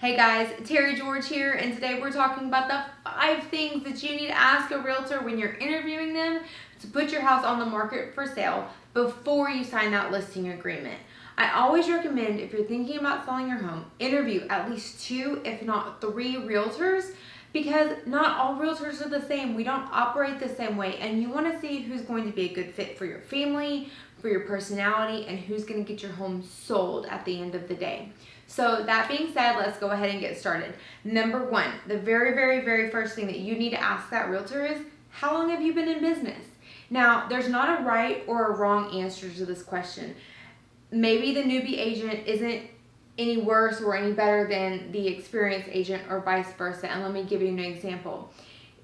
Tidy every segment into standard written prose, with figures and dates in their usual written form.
Hey guys, Terry George here, and today we're talking about the 5 things that you need to ask a realtor when you're interviewing them to put your house on the market for sale before you sign that listing agreement. I always recommend, if you're thinking about selling your home, interview at least 2, if not 3 realtors, because not all realtors are the same. We don't operate the same way, and you want to see who's going to be a good fit for your family, for your personality, and who's going to get your home sold at the end of the day. So that being said, let's go ahead and get started. Number 1, the very first thing that you need to ask that realtor is, how long have you been in business? Now, there's not a right or a wrong answer to this question. Maybe the newbie agent isn't any worse or any better than the experienced agent or vice versa. And let me give you an example.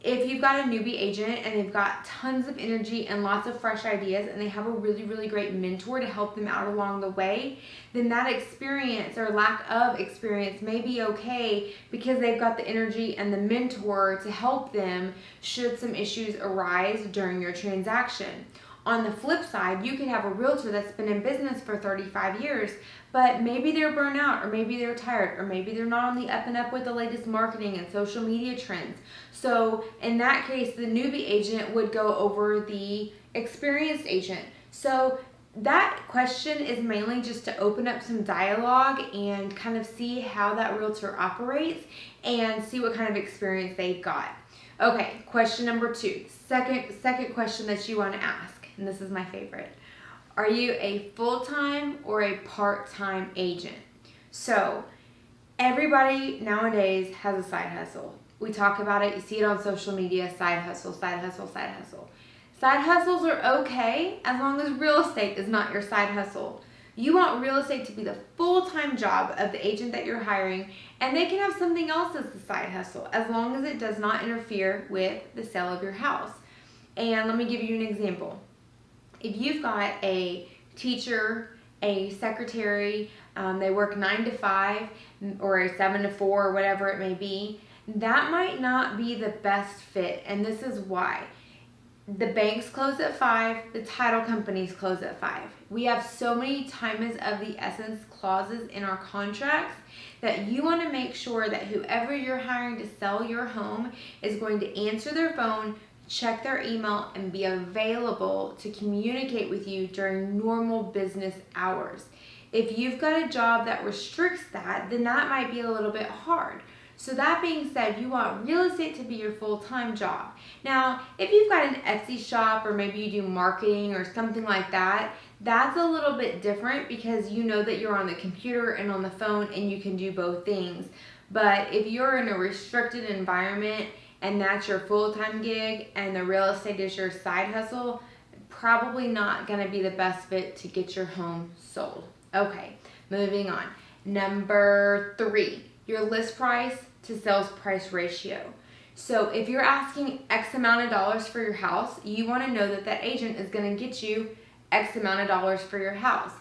If you've got a newbie agent and they've got tons of energy and lots of fresh ideas and they have a really great mentor to help them out along the way, then that experience or lack of experience may be okay because they've got the energy and the mentor to help them should some issues arise during your transaction. On the flip side, you could have a realtor that's been in business for 35 years, but maybe they're burnt out, or maybe they're tired, or maybe they're not on the up and up with the latest marketing and social media trends. So in that case, the newbie agent would go over the experienced agent. So that question is mainly just to open up some dialogue and kind of see how that realtor operates and see what kind of experience they've got. Okay, question number 2, second question that you want to ask. And this is my favorite. Are you a full-time or a part-time agent? So everybody nowadays has a side hustle. We talk about it, you see it on social media, side hustle, side hustle, side hustle. Side hustles are okay as long as real estate is not your side hustle. You want real estate to be the full-time job of the agent that you're hiring, and they can have something else as the side hustle as long as it does not interfere with the sale of your house. And let me give you an example. If you've got a teacher, a secretary, they work 9 to 5 or a 7 to 4 or whatever it may be, that might not be the best fit. And this is why. The banks close at 5, the title companies close at 5. We have so many time is of the essence clauses in our contracts that you want to make sure that whoever you're hiring to sell your home is going to answer their phone, check their email, and be available to communicate with you during normal business hours. If you've got a job that restricts that, then that might be a little bit hard. So that being said, you want real estate to be your full-time job. Now, if you've got an Etsy shop or maybe you do marketing or something like that, that's a little bit different because you know that you're on the computer and on the phone and you can do both things. But if you're in a restricted environment and that's your full-time gig and the real estate is your side hustle, probably not going to be the best fit to get your home sold. Okay, moving on. Number 3, your list price to sales price ratio. So if you're asking X amount of dollars for your house, you want to know that that agent is going to get you X amount of dollars for your house.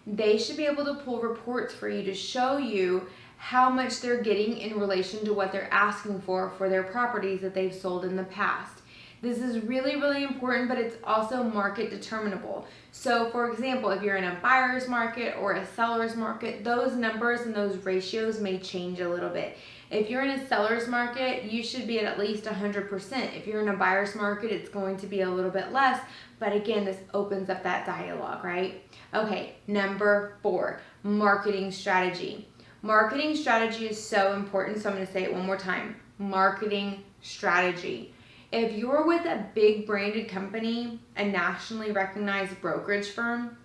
They should be able to pull reports for you to show you how much they're getting in relation to what they're asking for their properties that they've sold in the past. This is really important, but it's also market determinable. So for example, if you're in a buyer's market or a seller's market, those numbers and those ratios may change a little bit. If you're in a seller's market, you should be at least 100%. If you're in a buyer's market, it's going to be a little bit less. But again, this opens up that dialogue, right? Okay, number 4, marketing strategy. Marketing strategy is so important, so I'm going to say it one more time. Marketing strategy. If you're with a big branded company, a nationally recognized brokerage firm,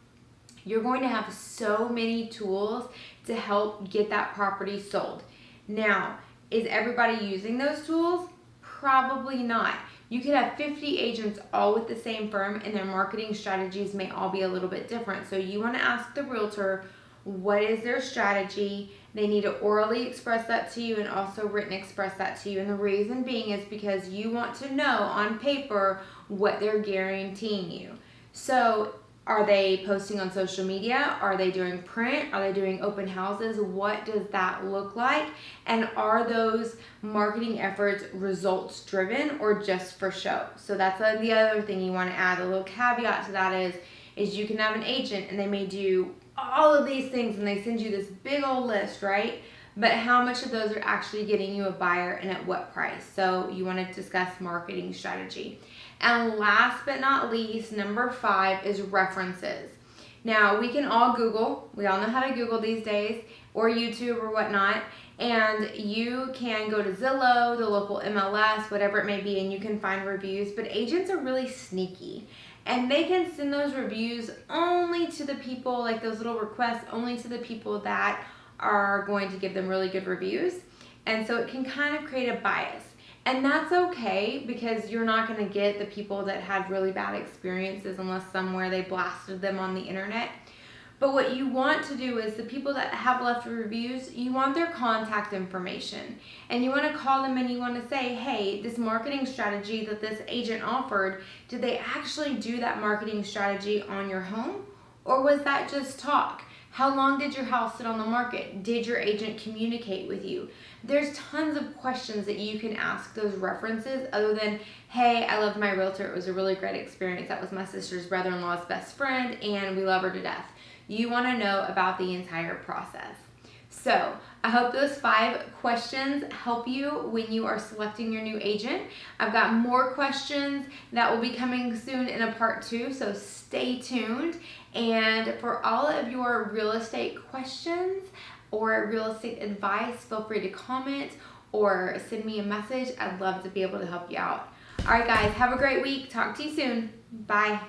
you're going to have so many tools to help get that property sold. Now, is everybody using those tools? Probably not. You could have 50 agents all with the same firm and their marketing strategies may all be a little bit different. So you want to ask the realtor, what is their strategy? They need to orally express that to you and also written express that to you. And the reason being is because you want to know on paper what they're guaranteeing you. So are they posting on social media? Are they doing print? Are they doing open houses? What does that look like? And are those marketing efforts results driven or just for show? So that's the other thing you want to add. A little caveat to that is you can have an agent and they may do all of these things and they send you this big old list, right? but how much of those are actually getting you a buyer and at what price. So you want to discuss marketing strategy. And last but not least, number 5 is references. Now, we can all Google. We all know how to Google these days, or YouTube or whatnot. And you can go to Zillow, the local MLS, whatever it may be, and you can find reviews. But agents are really sneaky. And they can send those reviews only to the people, like those little requests, only to the people that are going to give them really good reviews. And so it can kind of create a bias. And that's okay, because you're not going to get the people that had really bad experiences unless somewhere they blasted them on the internet. But what you want to do is the people that have left reviews, you want their contact information. And you want to call them and you want to say, hey, this marketing strategy that this agent offered, did they actually do that marketing strategy on your home? Or was that just talk? How long did your house sit on the market? Did your agent communicate with you? There's tons of questions that you can ask those references other than, hey, I loved my realtor. It was a really great experience. That was my sister's brother-in-law's best friend, and we love her to death. You want to know about the entire process. So I hope those 5 questions help you when you are selecting your new agent. I've got more questions that will be coming soon in a part 2, so stay tuned. And for all of your real estate questions or real estate advice, feel free to comment or send me a message. I'd love to be able to help you out. All right, guys, have a great week. Talk to you soon. Bye.